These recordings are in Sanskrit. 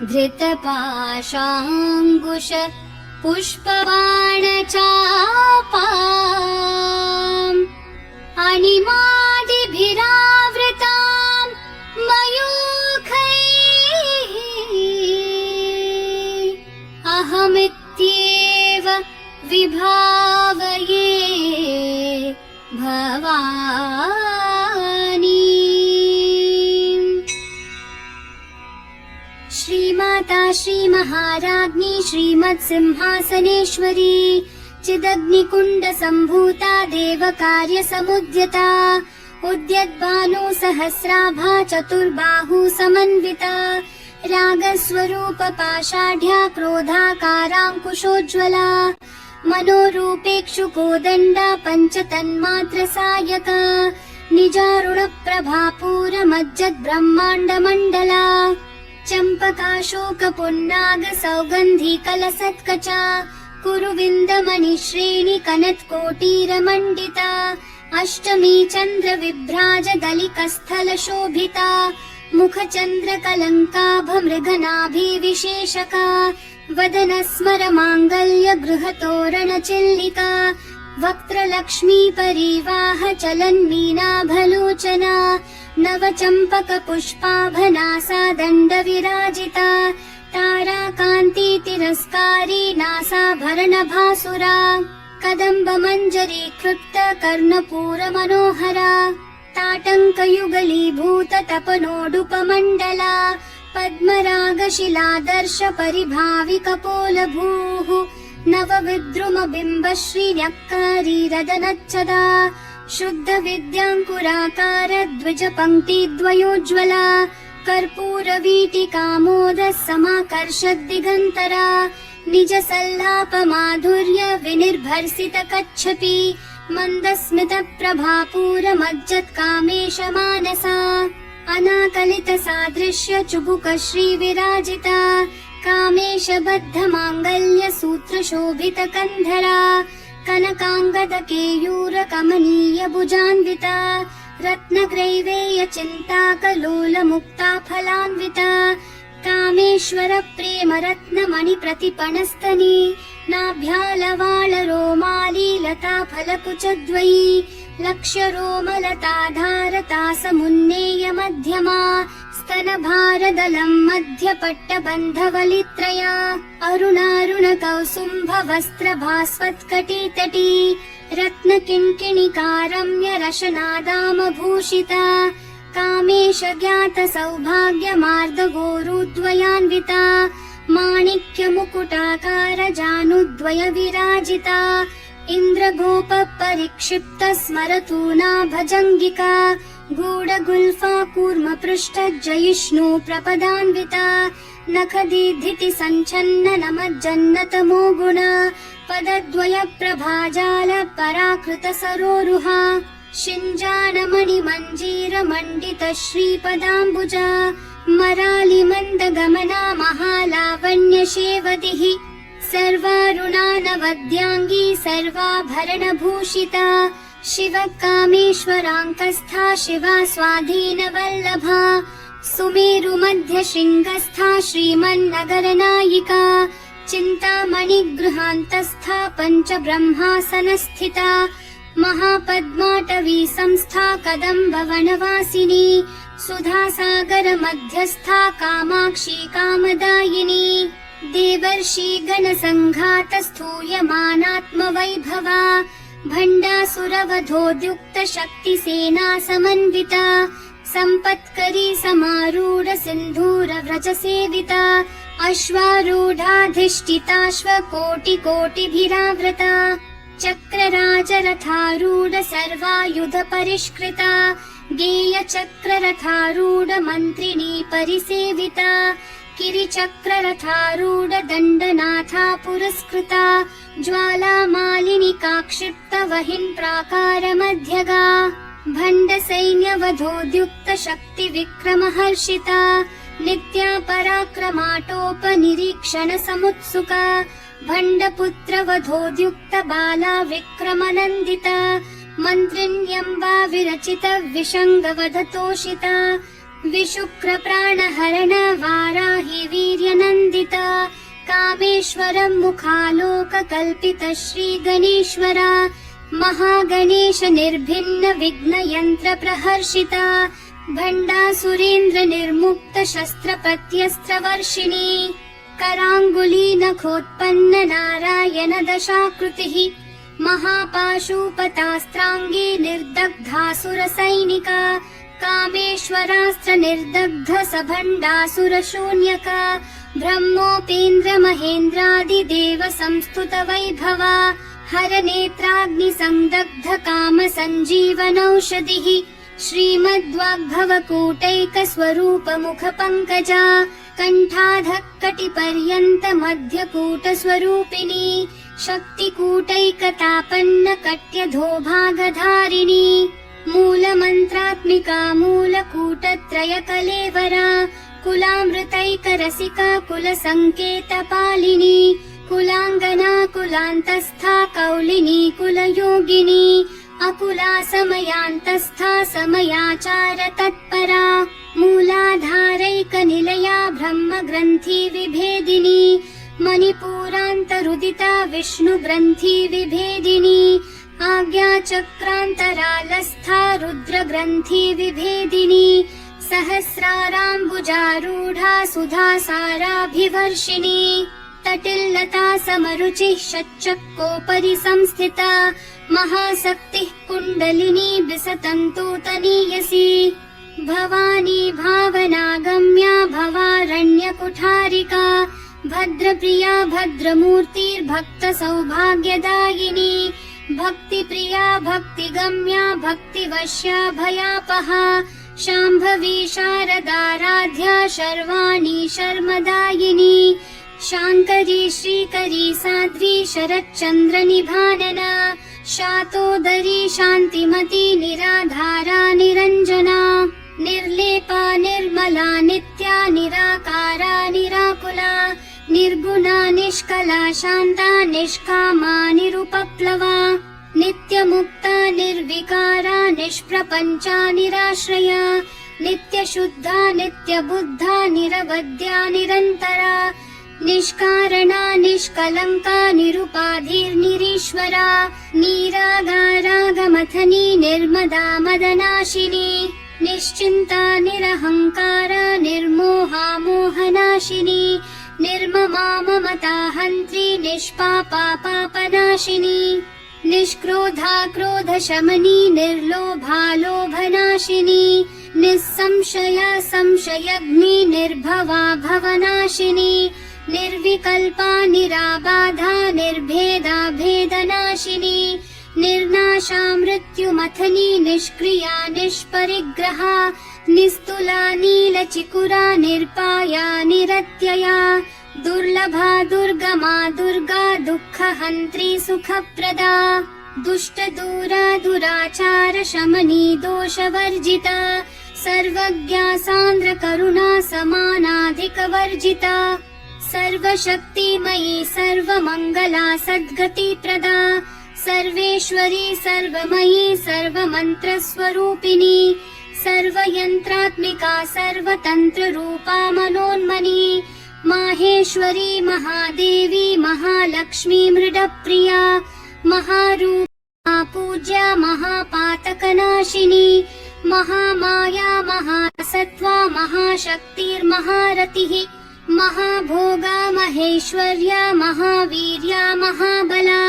धृतपाशाङ्कुश पुष्पबाणचापाम् अणिमादिभिरावृताम् मयूखैः अहमित्येव विभावये भवानी। श्रीमाता श्रीमहाराज्ञी श्रीमत्सिंहासनेश्वरी चिदग्निकुण्डसम्भूता देवकार्यसमुद्यता उद्यद्भानु सहस्राभा चतुर्बाहु समन्विता रागस्वरूपपाषाढ्या क्रोधाकाराङ्कुशोज्ज्वला मनोरूपेक्षुकोदण्डा पञ्चतन्मात्रसायका निजारुणप्रभापूरमज्जद्ब्रह्माण्डमण्डला चम्पकाशोकपुन्नागसौगन्धिकलसत्कचा कुरुविन्दमणिश्रेणि कनत्कोटीरमण्डिता अष्टमी चन्द्रविभ्राजदलिकस्थलशोभिता मुखचन्द्रकलङ्काभमृगनाभिविशेषका वदनस्मरमाङ्गल्य गृहतोरणचिल्लिका वक्त्रलक्ष्मी परिवाह चलन्मीनाभलोचना नवचम्पकपुष्पाभनासा दण्डविराजिता ताराकान्ति तिरस्कारी नासाभरणभासुरा कदम्बमञ्जरीकृत कर्णपूरमनोहरा ताटङ्कयुगलीभूत तपनोडुपमण्डला पद्मरागशिलादर्श परिभाविकपोलभूः नवविद्रुमबिम्बश्रीन्यक्कारी रदनच्छदा शुद्ध विद्याङ्कुराकार द्विजपङ्क्तिद्वयोज्ज्वला कर्पूरवीटिकामोदः समाकर्षद्दिगन्तरा निज सल्लाप माधुर्य विनिर्भर्सित कच्छपि मन्दस्मित प्रभापूरमज्जत्कामेश मानसा अनाकलित सादृश्य चुबुक श्रीविराजिता कामेश बद्ध माङ्गल्य सूत्र शोभित कन्धरा कनकाङ्गद केयूर कमनीय भुजान्विता रत्नग्रैवेय चिन्ताकलोल मुक्ता फलान्विता कामेश्वर प्रेम रत्नमणि प्रतिपणस्तनी नाभ्यालवाल रोमाली लता फलकुचद्वयी लक्ष्य रोमलताधारता समुन्नेय मध्यमा स्तनभारदलं मध्यपट्टबन्धवलित्रया अरुणारुण कौसुम्भ वस्त्र भास्वत्कटितटी रत्नकिङ्किणिकारम्य रशनादामभूषिता कामेश ज्ञात सौभाग्य मार्दगोरुद्वयान्विता माणिक्य मुकुटाकार जानुद्वय विराजिता इन्द्रगोप परिक्षिप्त स्मरतूना भजङ्गिका गूढगुल्फा कूर्म पृष्ठ जयिष्णु प्रपदान्विता नखदीधिति सञ्छन्न नमज्जन्नतमो गुण पदद्वय प्रभाजाल पराकृत सरोरुहा शिञ्जानमणि मञ्जीर मण्डित श्रीपदाम्बुजा मरालि मन्दगमना महालावण्य शेवतिः सर्वारुणा नवद्याङ्गी सर्वाभरणभूषिता शिव कामेश्वराङ्कस्था शिवा स्वाधीनवल्लभा सुमेरु मध्य शृङ्गस्था श्रीमन्नगरनायिका चिन्तामणि गृहान्तस्था पञ्चब्रह्मासनस्थिता महापद्माटवी संस्था कदम्ब वनवासिनी सुधासागर मध्यस्था कामाक्षी कामदायिनी देवर्षि गणसङ्घात स्थूयमानात्मवैभवा भण्डासुरवधोद्युक्त शक्तिसेना समन्विता सम्पत्करी समारूढ सिन्धूर व्रज सेविता अश्वारूढाधिष्ठिताश्वकोटिकोटिभिरावृता चक्रराजरथारूढ सर्वायुध परिष्कृता गेय चक्ररथारूढ मन्त्रिणी परिसेविता किरिचक्ररथारूढ दण्डनाथा पुरस्कृता ज्वालामालिनी काक्षिप्त वहिन् प्राकार मध्यगा भण्ड सैन्यवधोद्युक्त शक्ति विक्रम हर्षिता नित्या पराक्रमाटोपनिरीक्षण समुत्सुका भण्डपुत्र वधोद्युक्त बाला विक्रमनन्दिता मन्त्रिण्यम्बा विरचित विषङ्गवधतोषिता विशुक्र प्राणहरण वाराहि वीर्यनन्दिता कामेश्वरं मुखालोक कल्पित श्री गणेश्वरा महागणेश निर्भिन्न विघ्न यंत्र प्रहर्षिता भण्डासुरेन्द्र निर्मुक्त शस्त्रपत्यस्त्र वर्षिणी कराङ्गुली नखोत्पन्न नारायण दशाकृतिः महापाशुपतास्त्राङ्गी निर्दग्धासुर सैनिका कामेश्वरास्त्र निर्दग्ध सभण्डासुर शून्यका ब्रह्मोपेन्द्र महेन्द्रादिदेव संस्तुत वैभवा हर नेत्राग्नि संदग्ध काम संजीवनौषधिः श्रीमद्वाग्भवकूटैक स्वरूप मुख पंकजा कंठाधः कटिपर्यन्त मध्यकूट स्वरूपिणी शक्तिकूटैकतापन्न कट्यधोभागधारिणी मूलमन्त्रात्मिका मूलकूटत्रय कलेवरा कुलामृतैकरसिका कुलसङ्केतपालिनी कुलाङ्गना कुलान्तस्था कौलिनी कुलयोगिनी अकुला समयान्तस्था समयाचार तत्परा मूलाधारैकनिलया ब्रह्मग्रन्थि विभेदिनी मणिपूरान्तरुदिता विष्णुग्रन्थि विभेदिनी आज्ञाचक्रान्तरालस्था रुद्रग्रन्थि विभेदिनी सहस्राराम्बुजारूढा सुधासाराभिवर्षिणी तटिल्लता समरुचिः षट्चक्रोपरि संस्थिता महाशक्तिः कुण्डलिनी विसतन्तूतनीयसी भवानी भावनागम्या भवारण्यकुठारिका भद्रप्रिया भद्रमूर्तिर्भक्त सौभाग्यदायिनी भक्तिप्रिया भक्तिगम्या भक्तिवश्या भयापहा शाम्भवी शारदाराध्या शर्वाणी शर्मदायिनी शाङ्करी श्रीकरी साध्वी शरच्चन्द्र निभानना शातोदरी शान्तिमती निराधारा निरञ्जना निर्लेपा निर्मला नित्या निराकारा निराकुला निर्गुणा निष्कला शान्ता निष्कामा निरुपप्लवा नित्यमुक्ता निर्विकारा निष्प्रपञ्चा निराश्रया नित्यशुद्धा नित्यबुद्धा निरवद्या निरन्तरा निष्कारणा निष्कलङ्का निरुपाधिर्निरीश्वरा नीरागारागमथनी निर्मदा मदनाशिनी निश्चिन्ता निरहङ्कारा निर्मोहा मोहनाशिनी निर्ममा ममता हन्त्री निष्पापा पापनाशिनी निष्क्रोधा क्रोधशमनी निर्लोभा लोभनाशिनी निस्संशया संशयग्नि निर्भवा भवनाशिनी निर्विकल्पा निराबाधा निर्भेदा भेदनाशिनी निर्नाशा मृत्युमथनी निष्क्रिया निष्परिग्रहा निस्तुला नीलचिकुरा निर्पाया निरत्यया दुर्लभा दुर्गमा दुर्गा दुःखहन्त्री सुखप्रदा दुष्टदूरा दुराचार शमनी दोषवर्जिता सर्वज्ञा सान्द्र करुणा समानाधिकवर्जिता सर्वशक्तिमयी सर्वमङ्गला सद्गतिप्रदा सर्वेश्वरी सर्वमयी सर्वमन्त्रस्वरूपिणी सर्वयन्त्रात्मिका सर्वतन्त्ररूपा मनोन्मनी माहेश्वरी महादेवी महालक्ष्मी मृडप्रिया महारूपा पूज्या महापातकनाशिनी महामाया महासत्त्वा महाशक्तिर्महारतिः महाभोगा महेश्वर्या महावीर्या महाबला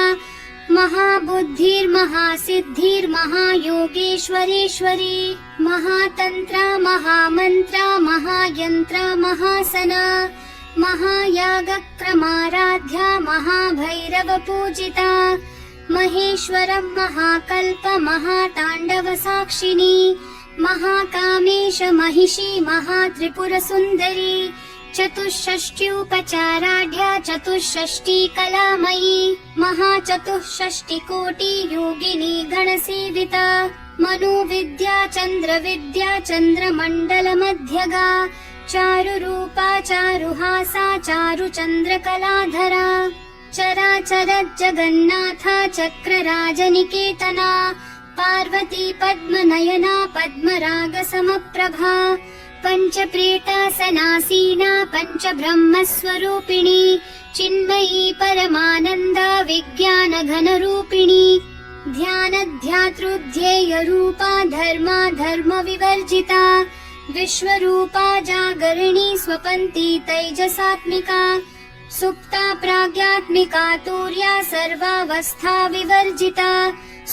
महाबुद्धिर्महासिद्धिर्महायोगेश्वरेश्वरी महातन्त्रा महामन्त्रा महायन्त्रा महासना महायागक्रमाराध्या महाभैरवपूजिता महेश्वरं महाकल्प महाताण्डवसाक्षिणी महाकामेश महिषी महात्रिपुरसुन्दरी चतुष्षष्ट्युपचाराढ्या चतुष्षष्टि कलामयी महाचतुष्षष्टिकोटि योगिनी गणसेविता मनोविद्या चन्द्रविद्या चन्द्रमण्डलमध्यगा चारुरूपा चारुहासा चारुचन्द्रकलाधरा चराचर जगन्नाथा चक्रराजनिकेतना पार्वती पद्मनयना पद्मरागसमप्रभा पञ्चप्रेतासनासीना पञ्चब्रह्मस्वरूपिणी चिन्मयी परमानन्दा विज्ञानघनरूपिणी ध्यानध्यातृध्येयरूपा धर्मा धर्मविवर्जिता विश्वरूपा जागरिणी स्वपन्ती तैजसात्मिका सुप्ता प्राज्ञात्मिका तुर्या सर्वावस्था विवर्जिता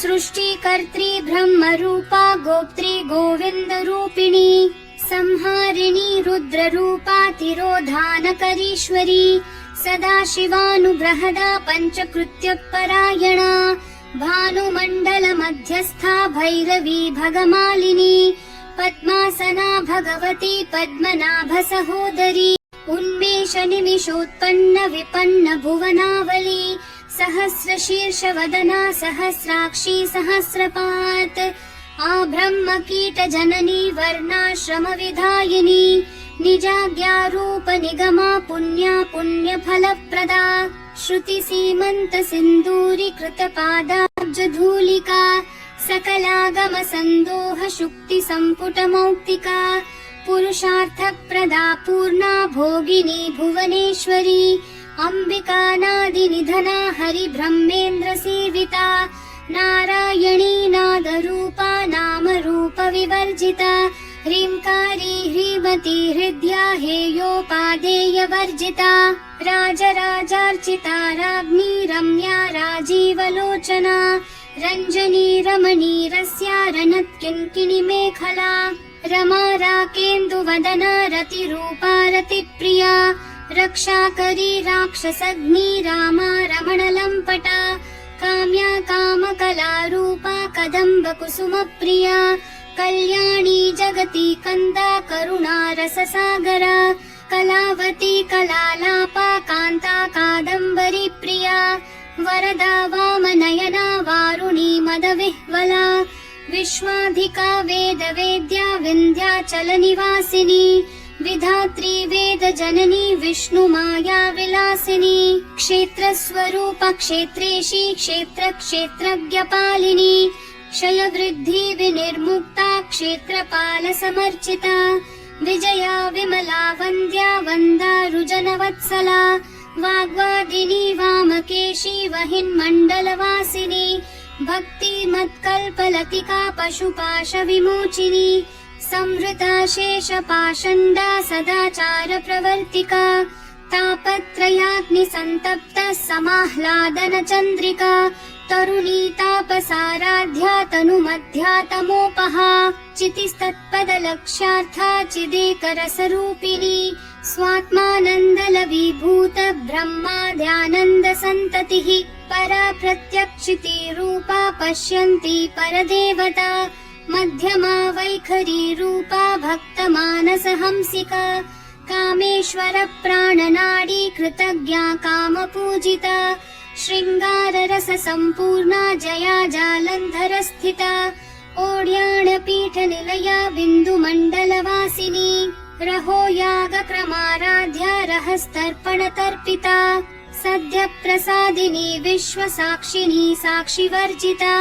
सृष्टिकर्त्री ब्रह्मरूपा गोप्त्री गोविन्दरूपिणी संहारिणी रुद्ररूपा तिरोधानकरीश्वरी सदाशिवानुग्रहदा पञ्चकृत्यपरायणा भानुमण्डलमध्यस्था भैरवी भगमालिनी पद्मासना भगवती पद्मनाभसहोदरी उन्मेषनिमिषोत्पन्न विपन्न भुवनावली सहस्रशीर्षवदना सहस्राक्षी सहस्रपात् आब्रह्मकीटजननी वर्णाश्रमविधायिनी निजाज्ञारूप निगमा पुण्या पुण्यफलप्रदा श्रुतिसीमन्तसिन्दूरीकृतपादाब्जधूलिका सकलागमसन्दोह शुक्तिसम्पुटमौक्तिका पुरुषार्थप्रदा पूर्णा भोगिनी भुवनेश्वरी अम्बिकानादिनिधना हरिब्रह्मेन्द्रसेविता नारायणी नादरूपा नामरूपविवर्जिता ह्रीङ्कारी ह्रीमती हृद्या हेयोपादेयवर्जिता राजराजार्चिता राज्ञी रम्या राजीवलोचना रञ्जनी रमणीरस्या रनत्किङ्किणिमेखला रमा राकेन्दुवदना रतिरूपा रतिप्रिया रक्षाकरी राक्षसग्नी रामा रमणलम्पटा काम्या कामकलारूपा कदम्बकुसुमप्रिया कल्याणी जगती कन्दा करुणा रससागरा कलावती कलालापा कान्ता कादम्बरी प्रिया वरदा वामनयना वारुणी मदविह्वला विश्वाधिका वेदवेद्या विन्ध्याचलनिवासिनी विधात्री वेदजननी विष्णुमाया विलासिनी क्षेत्रस्वरूप क्षेत्रेशी क्षेत्रक्षेत्रज्ञपालिनी क्षयवृद्धि विनिर्मुक्ता क्षेत्रपालसमर्चिता विजया विमला वन्द्या वन्दारुजनवत्सला वाग्वादिनी वामकेशी वहिन्मण्डलवासिनी भक्तिमत्कल्पलतिका पशुपाशविमोचिनी संवृता शेषपाषण्डा सदाचारप्रवर्तिका तापत्रयाग्निसन्तप्ता समाह्लादनचन्द्रिका तरुणी तापसाराध्या तनुमध्या तमोपहा चितिस्तत्पदलक्ष्यार्था चिदेकरसरूपिणी स्वात्मानन्दलवीभूत ब्रह्माद्यानन्दसन्ततिः परा प्रत्यक्षितिरूपा पश्यन्ती परदेवता मध्यमा वैखरी रूपा भक्तमानसहंसिका कामेश्वर प्राणनाडी कृतज्ञा कामपूजिता शृङ्गाररस सम्पूर्णा जया जालन्धरस्थिता ओड्याणपीठनिलया बिन्दुमण्डलवासिनी रहो यागक्रमाराध्या रहस्तर्पणतर्पिता सद्यप्रसादिनी विश्वसाक्षिणी साक्षिवर्जिता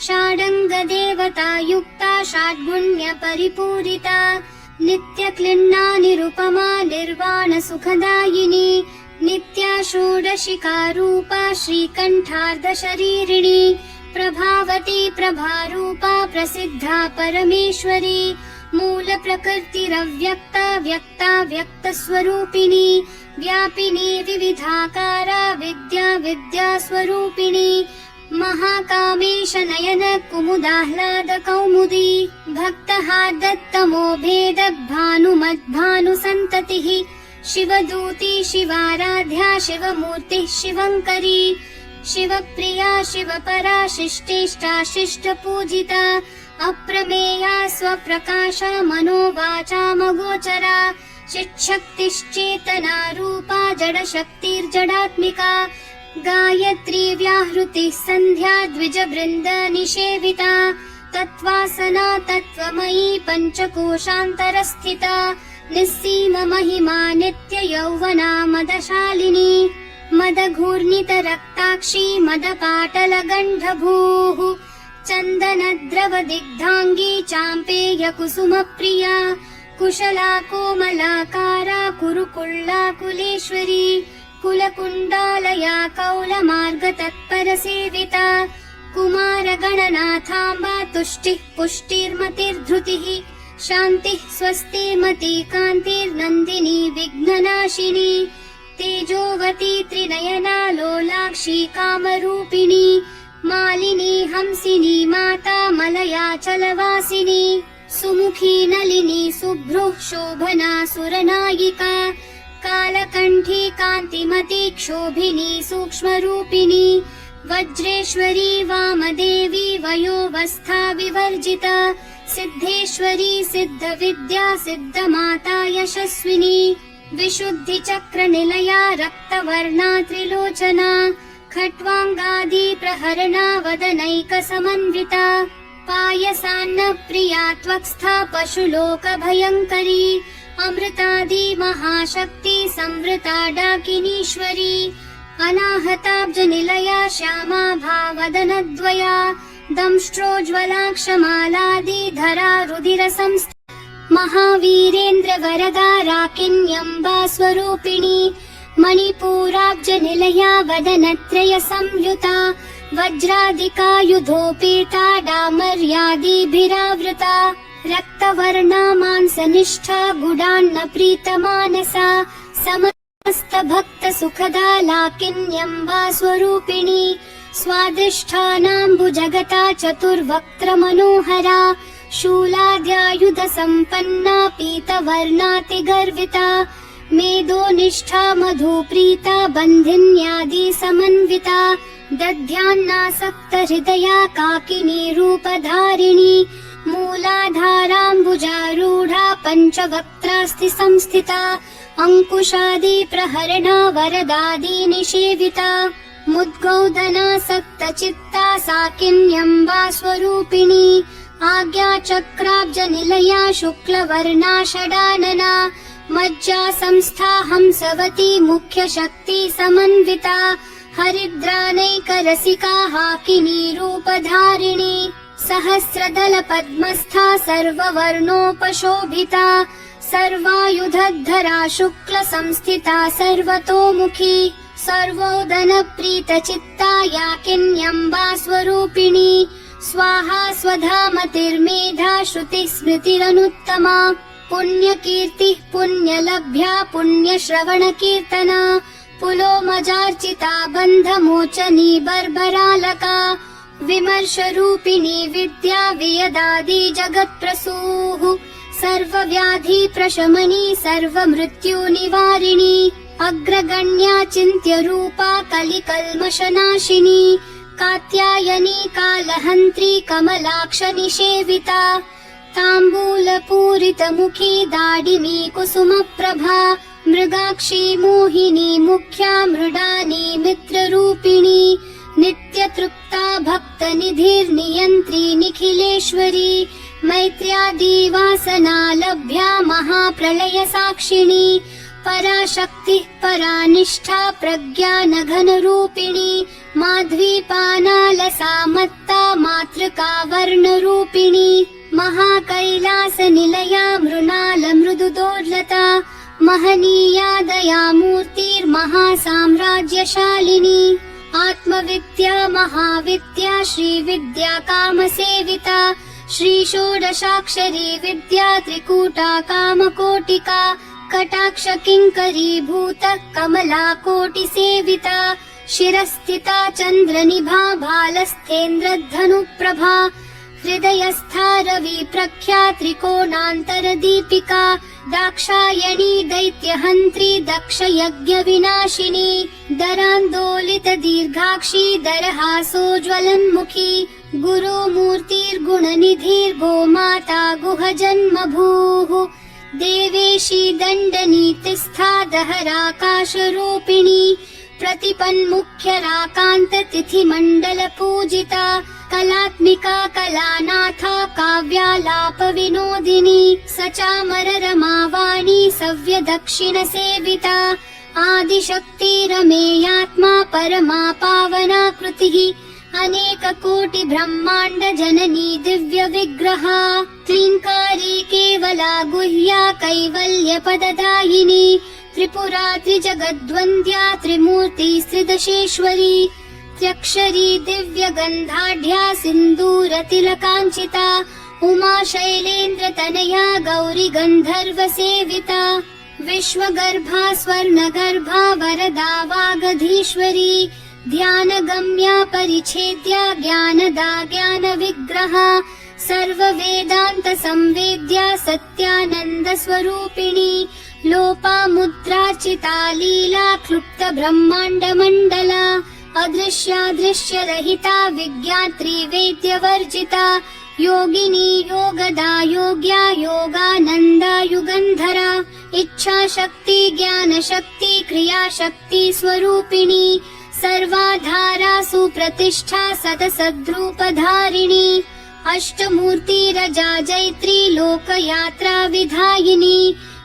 षाडङ्गदेवता युक्ता षड्गुण्यपरिपूरिता नित्यक्लिन्ना निरुपमा निर्वाणसुखदायिनी नित्या षोडशिकारूपा श्रीकण्ठार्धशरीरिणी प्रभावती प्रभारूपा प्रसिद्धा परमेश्वरी मूलप्रकृतिरव्यक्ता व्यक्ता व्यक्तस्वरूपिणी व्यापिनी विविधाकारा विद्या विद्यास्वरूपिणी महाकामेश नयन कुमुदाह्लाद कौमुदी भक्तहार्दत्तमो भेद भानुमद्भानुसन्ततिः शिवदूती शिवाराध्या शिवमूर्तिः शिवङ्करी शिवप्रिया शिवपरा शिष्टेष्टा शिष्टपूजिता अप्रमेया स्वप्रकाशा मनोवाचामगोचरा चिच्छक्तिश्चेतना रूपा जडशक्तिर्जडात्मिका गायत्री व्याहृतिः सन्ध्या द्विजवृन्द निषेविता तत्त्वासना तत्त्वमयी पञ्चकोशान्तरस्थिता निस्सीम महिमा नित्ययौवना मदशालिनी मदघूर्णितरक्ताक्षी मदपाटलगण्डभूः चन्दनद्रवदिग्धाङ्गी चाम्पेयकुसुमप्रिया कुशला कोमलाकारा कुरुकुल्ला कुलेश्वरी कुलकुण्डालया कौलमार्गतत्परसेविता कुमारगणनाथाम्बा तुष्टिः पुष्टिर्मतिर्धृतिः शान्तिः स्वस्तिर्मती कान्तिर्नन्दिनी विघ्ननाशिनी तेजोवती त्रिनयना लोलाक्षी कामरूपिणी मालिनी हंसिनी माता मलयाचलवासिनी सुमुखी नलिनी शुभ्रुः शोभना सुरनायिका कालकण्ठी कान्तिमती क्षोभिनी सूक्ष्मरूपिणी वज्रेश्वरी वामदेवी वयोवस्था विवर्जिता सिद्धेश्वरी सिद्धविद्या सिद्धमाता यशस्विनी विशुद्धिचक्रनिलया रक्तवर्णा त्रिलोचना खट्वाङ्गादि प्रहरणा वदनैकसमन्विता पायसान्नप्रिया त्वक्स्था पशुलोकभयङ्करी अमृतादि महाशक्ति संवृता डाकिनीश्वरी अनाहताब्जनिलया श्यामा भावदनद्वया दंष्ट्रोज्ज्वलाक्षमालादिधरा रुधिरसंस्था महावीरेन्द्रवरदा राकिन्यम्बा स्वरूपिणी मणिपूराब्जनिलया वदनत्रय संयुता वज्रादिकायुधोपेता डामर्यादिभिरावृता रक्तवर्णा मांसनिष्ठा गुडान्नप्रीतमानसा समस्तभक्तसुखदा लाकिन्यम्बा स्वरूपिणी स्वादिष्ठानाम्बुजगता चतुर्वक्त्रमनोहरा शूलाद्यायुधसम्पन्ना पीतवर्णातिगर्विता मेदोनिष्ठा मधुप्रीता बन्धिन्यादिसमन्विता दध्यान्नासक्तहृदया काकिनी रूपधारिणी मूलाधाराम्बुजारूढा पञ्चवक्त्रास्ति संस्थिता अंकुशादि प्रहरणा वरदादि निषेविता मुद्गौदनासक्तचित्ता साकिन्यम्बा स्वरूपिणी आज्ञाचक्राब्जनिलया शुक्लवर्णा षडानना मज्जा संस्था हंसवती मुख्यशक्ति समन्विता हरिद्रानैकरसिका हाकिनी रूपधारिणी सहस्रदल पद्मस्था सर्ववर्णोपशोभिता सर्वायुधधरा शुक्ल संस्थिता सर्वतोमुखी सर्वोदनप्रीतचित्ता याकिन्यम्बा स्वरूपिणी स्वाहा स्वधामतिर्मेधा श्रुतिः स्मृतिरनुत्तमा पुण्यकीर्तिः पुण्यलभ्या पुण्यश्रवणकीर्तना पुलोमजार्चिता बन्धमोचनी बर्बरालका विमर्शरूपिणी विद्या वियदादि जगत्प्रसूः सर्वव्याधि प्रशमनी सर्वमृत्युनिवारिणी अग्रगण्या चिन्त्यरूपा कलिकल्मषनाशिनी कात्यायनी कालहन्त्री कमलाक्षनिषेविता ताम्बूलपूरितमुखी दाडिनी कुसुमप्रभा मृगाक्षी मोहिनी मुख्या मृडानी मित्ररूपिणी नित्यतृप्ता भक्तनिधिर्नियन्त्री निखिलेश्वरी मैत्र्यादिवासना लभ्या महाप्रलयसाक्षिणी पराशक्तिः परानिष्ठा प्रज्ञानघनरूपिणी माध्वीपानालसा मत्ता मातृका वर्णरूपिणी महाकैलासनिलया मृणालमृदुदोर्लता महनीया दयामूर्तिर्महासाम्राज्यशालिनी आत्मविद्या महाविद्या श्रीविद्या कामसेविता श्रीषोडशाक्षरी विद्या त्रिकूटा कामकोटिका कटाक्ष किङ्करीभूत कमला कोटिसेविता शिरस्थिता चन्द्रनिभा भालस्थेन्द्रधनुप्रभा हृदयस्था रवि प्रख्या त्रिकोणान्तरदीपिका दाक्षायणी दैत्यहन्त्री दक्षयज्ञविनाशिनी दरान्दोलित दीर्घाक्षी दरहासोज्ज्वलन्मुखी गुरुमूर्तिर्गुणनिधिर्गोमाता गुहजन्मभूः देवेशी दण्डनीतिस्था दहराकाशरूपिणी प्रतिपन्मुख्यराकान्ततिथिमण्डलपूजिता कलात्मिका कलानाथा काव्यालापविनोदिनी सचामररमावाणी सव्यदक्षिणसेविता आदिशक्तिरमेयात्मा परमा पावना कृतिः अनेककोटि ब्रह्माण्ड जननी दिव्य विग्रहा क्लीङ्कारी केवला गुह्या कैवल्य पददायिनी त्रिपुरा त्रिजगद्वन्द्या त्रिमूर्ति त्रिदशेश्वरी त्र्यक्षरी दिव्य गन्धाढ्या सिन्दूरतिलकाञ्चिता उमा शैलेन्द्र तनया गौरी गन्धर्व सेविता विश्वगर्भा स्वर्णगर्भा वरदा वागधीश्वरी ध्यानगम्या परिच्छेद्या ज्ञानदा ज्ञानविग्रहा सर्ववेदान्त संवेद्या सत्यानन्द स्वरूपिणी लोपामुद्रार्चिता लीला क्लुप्त ब्रह्माण्ड मण्डला अदृश्यादृश्यरहिता विज्ञात्री वेद्यवर्जिता योगिनी योगदा योग्या योगानन्दा युगन्धरा इच्छा शक्ति ज्ञान शक्ति क्रिया शक्ति स्वरूपिणी सर्वाधारा सुप्रतिष्ठा सतसद्रूपधारिणी अष्टमूर्ति रजा जैत्री लोकयात्रा विधायिनी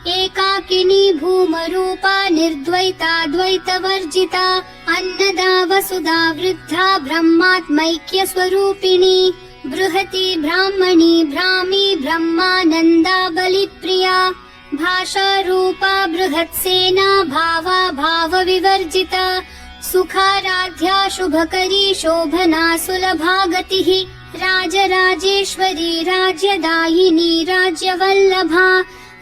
एकाकिनी भूमरूपा निर्द्वैता द्वैतवर्जिता अन्नदा वसुधा वृद्धा ब्रह्मात्मैक्य स्वरूपिणी बृहती ब्राह्मणी भ्रामी ब्रह्मानन्दा बलिप्रिया भाषा रूपा बृहत्सेना भावा भाव विवर्जिता सुखाराध्या शुभकरी शोभना सुलभा गतिः राजराजेश्वरी राज्यदायिनी राज्यवल्लभा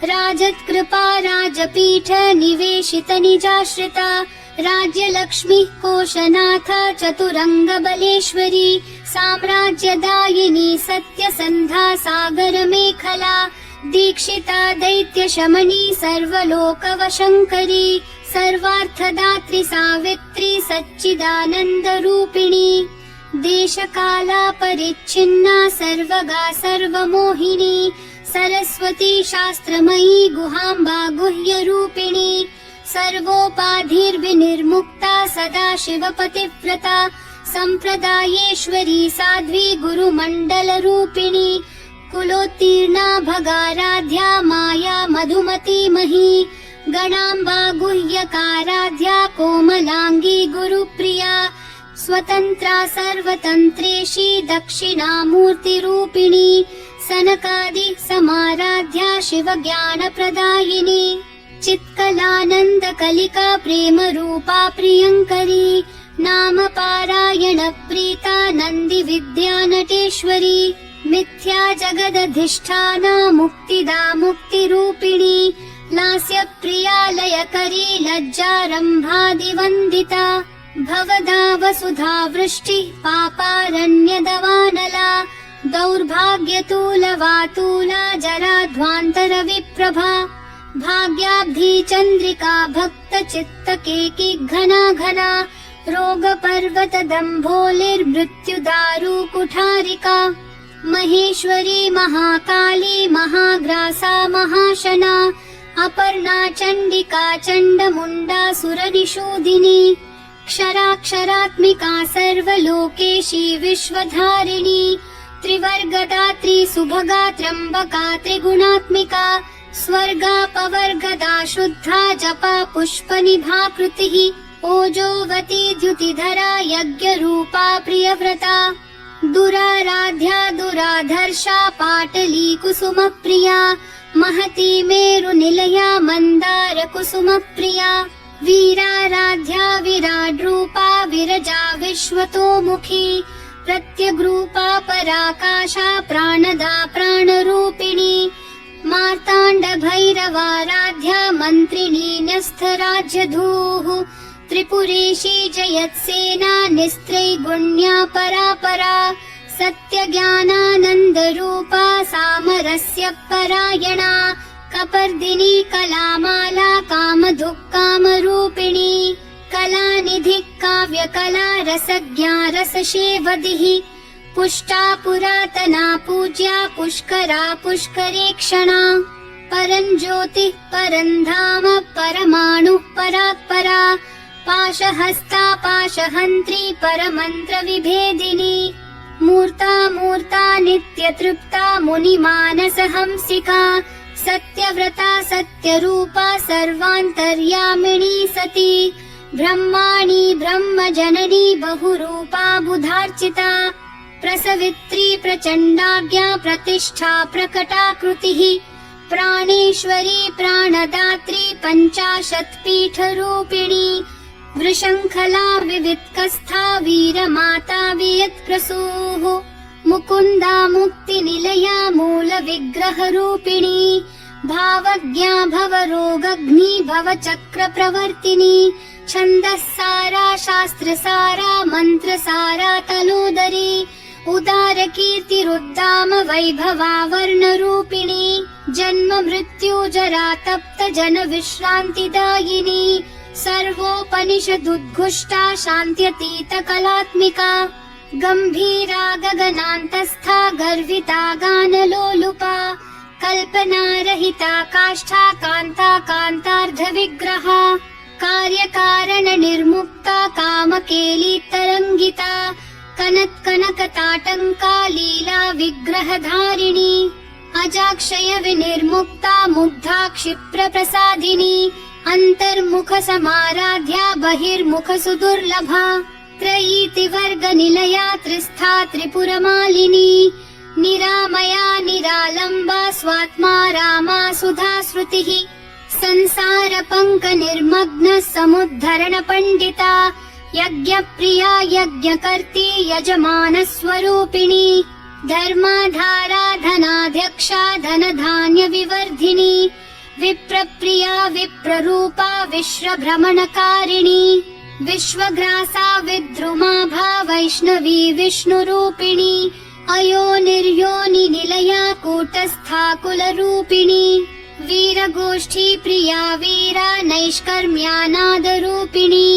राजत्कृपा राजपीठ निवेशित निजाश्रिता राज्यलक्ष्मी कोशनाथा चतुरंग बलेश्वरी साम्राज्यदायिनी सत्यसन्धा सागर मेखला दीक्षिता दैत्य शमनी सर्वलोकवशङ्करी सर्वार्थदात्री सावित्री सच्चिदानन्द रूपिणी देशकाला परिच्छिन्ना सर्वगा सर्वमोहिनी सरस्वती शास्त्रमयी गुहाम्बा गुह्य रूपिणी सर्वोपाधिर्विनिर्मुक्ता सदा शिवपतिव्रता संप्रदायेश्वरी साध्वी गुरुमण्डल रूपिणी कुलोत्तीर्णा भगाराध्या माया मधुमती मही गणाम्बा गुह्यकाराध्या कोमलांगी गुरुप्रिया स्वतन्त्रा सर्वतन्त्रेशी दक्षिणामूर्ति रूपिणी सनकादि समाराध्या शिव ज्ञान प्रदायिनी चित्कलानंद कलिका प्रेम रूपा प्रियंकरी नाम पारायण प्रीता नंदी विद्या नटेश्वरी मिथ्या जगदधिष्ठाना मुक्तिदा मुक्ति रूपिणी लास्य प्रिया लयकरी लज्जारंभादिवंदिता भवदा वसुधा वृष्टि पापारण्यदवानला दौर्भाग्यतूलवातूला जराध्वान्तर विप्रभा भाग्याब्धि चन्द्रिका भक्त चित्तकेकी घना घना रोग पर्वत दम्भोलिर्मृत्युदारु कुठारिका महेश्वरी महाकाली महाग्रासा महाशना अपर्णा चण्डिका चण्डमुण्डा सुरनिषूदिनी क्षराक्षरात्मिका सर्वलोकेशी विश्वधारिणी त्रिवर्गदा त्रिसुभगा त्र्यम्बका त्रिगुणात्मिका स्वर्गापवर्गदा शुद्धा जपा पुष्पनिभा कृतिः ओजोवती द्युतिधरा यज्ञरूपा प्रियव्रता दुराराध्या दुराधर्षा पाटली कुसुमप्रिया महती मेरुनिलया मन्दार कुसुमप्रिया वीराराध्या विराड्रूपा विरजा विश्वतोमुखी प्रत्यग्रूपा पराकाशा प्राणदा प्राणरूपिणी मार्ताण्ड भैरवाराध्या मन्त्रिणी न्यस्थराज्यधूः त्रिपुरेशी जयत्सेना निस्त्रैगुण्या परापरा सत्यज्ञानानन्दरूपा सामरस्य परायणा कपर्दिनी कलामाला कामधुक्कामरूपिणी कलानिधि काव्यकला रसज्ञा रसशेवदिः पुष्टा पुरातना पूज्या पुष्करा पुष्करेक्षणा परञ्ज्योतिः परन्धाम परमाणुः परात्परा पाशहस्ता पाशहन्त्री परमन्त्र विभेदिनी मूर्ता मूर्ता नित्यतृप्ता मुनिमानसहंसिका सत्यव्रता सत्यरूपा सर्वान्तर्यामिणी सती ब्रह्माणि ब्रह्मजननी बहुरूपा बुधार्चिता प्रसवित्री प्रचण्डाज्ञा प्रतिष्ठा प्रकटाकृतिः प्राणेश्वरी प्राणदात्री पञ्चाशत्पीठरूपिणी वृषङ्खला विवित्कस्था वीरमाता वियत्प्रसूः मुकुन्दा मुक्तिनिलया मूलविग्रहरूपिणी भावज्ञा भवरोगग्नि भवचक्रप्रवर्तिनी छन्दःसारा शास्त्रसारा मन्त्रसारा तलोदरी उदारकीर्तिरुद्दाम वैभवा वर्णरूपिणी जन्म मृत्यु जरा तप्त जन विश्रान्तिदायिनी सर्वोपनिषदुद्घुष्टा शान्त्यतीत कलात्मिका गम्भीरा गगनान्तस्था गर्विता गानलोलुपा कल्पनारहिता काष्ठा कान्ता कान्तार्धविग्रहा कार्यकारण निर्मुक्ता कामकेली तरङ्गिता कनत्कनकताटङ्का लीला विग्रहधारिणी अजाक्षय विनिर्मुक्ता मुग्धा क्षिप्र प्रसादिनी अन्तर्मुख समाराध्या बहिर्मुख सुदुर्लभा त्रयीति वर्ग निलया त्रिस्था त्रिपुरमालिनी निरामया निरालम्बा स्वात्मा रामा सुधा श्रुतिः संसार पंक निर्मग्न समुद्धरण पंडिता यज्ञप्रिया यज्ञकर्ती यजमान स्वरूपिणी धर्माधारा धनाध्यक्षा धनधान्य विवर्धिनी विप्रप्रिया विप्ररूपा विश्वभ्रमणकारिणी विश्वग्रासा विद्रुमाभा वैष्णवी विष्णुरूपिणी अयोनिर्योनि निलया कूटस्था कुलरूपिणी वीरगोष्ठी प्रिया वीरा नैष्कर्म्यानादरूपिणी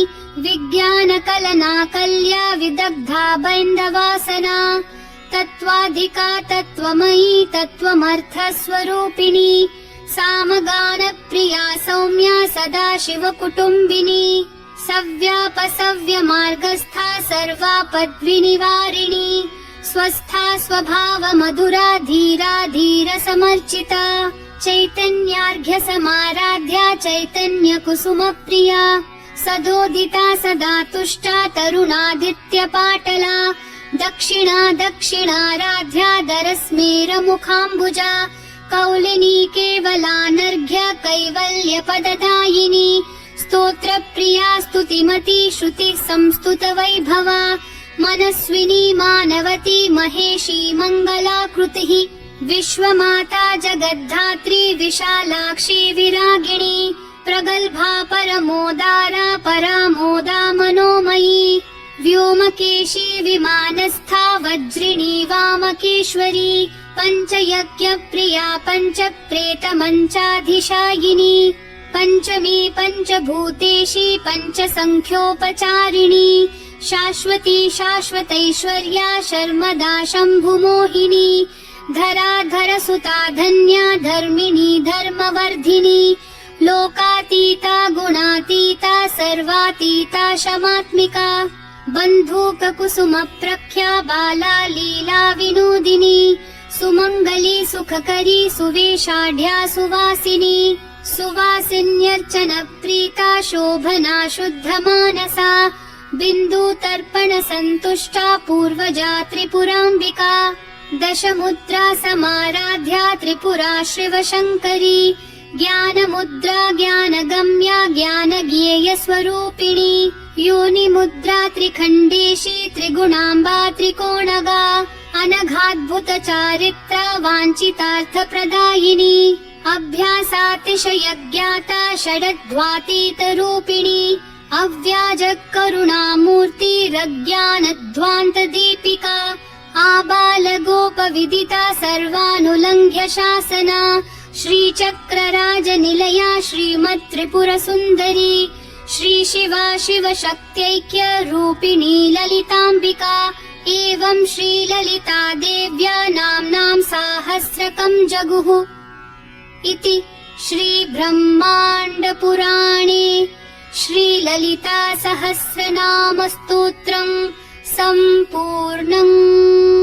विज्ञानकलना कल्या विदग्धा बैन्दवासना तत्त्वाधिका तत्त्वमयी तत्त्वमर्थस्वरूपिणी सामगानप्रिया सौम्या सदा शिवकुटुम्बिनी सव्यापसव्यमार्गस्था सर्वापद्विनिवारिणी स्वस्था स्वभावमधुरा धीरा धीरसमर्चिता चैतन्यार्घ्य समाराध्या चैतन्यकुसुमप्रिया सदोदिता सदा तुष्टा तरुणादित्य पाटला दक्षिणा दक्षिणाराध्या दरस्मेरमुखाम्बुजा कौलिनी केवलानर्घ्य कैवल्यपददायिनी स्तोत्रप्रिया स्तुतिमती श्रुति संस्तुत वैभवा मनस्विनी मानवती महेशी मङ्गलाकृतिः विश्वमाता जगद्धात्री विशालाक्षी विरागिणी प्रगल्भा परमोदारा परामोदा मनोमयी व्योमकेशी विमानस्था वज्रिणी वामकेश्वरी पञ्चयज्ञप्रिया पञ्चप्रेतमञ्चाधिशायिनी पञ्चमी पञ्चभूतेशी पञ्चसङ्ख्योपचारिणी शाश्वती शाश्वतैश्वर्या शर्मदा शम्भुमोहिनी धराधरसुता धन्या धर्मिणी धर्मवर्धिनी लोकातीता गुणातीता सर्वातीता शमात्मिका बन्धूककुसुमप्रख्या बाला लीला विनोदिनी सुमङ्गली सुखकरी सुवेशाढ्या सुवासिनी सुवासिन्यर्चनप्रीता शोभना शुद्धमानसा बिन्दुतर्पण सन्तुष्टा पूर्वजा त्रिपुराम्बिका दशमुद्रा समाराध्या त्रिपुरा शिवशङ्करी ज्ञानमुद्रा ज्ञानगम्या ज्ञानज्ञेय स्वरूपिणी योनिमुद्रा त्रिखण्डेशी त्रिगुणाम्बा त्रिकोणगा अनघाद्भुत चारित्रा वाञ्छितार्थप्रदायिनी अभ्यासातिशयज्ञाता षडध्वातीतरूपिणी अव्याजकरुणामूर्तिरज्ञानध्वान्तदीपिका आबालगोपविदिता सर्वानुलङ्घ्य शासना श्रीचक्रराजनिलया श्रीमत्त्रिपुरसुन्दरी श्रीशिवा शिवशक्त्यैक्य रूपिणी ललिताम्बिका एवं श्रीललिता देव्या नाम्नां साहस्रकं जगुः इति श्रीब्रह्माण्डपुराणे श्रीललिता सहस्रनामस्तोत्रम् सम्पूर्णम्।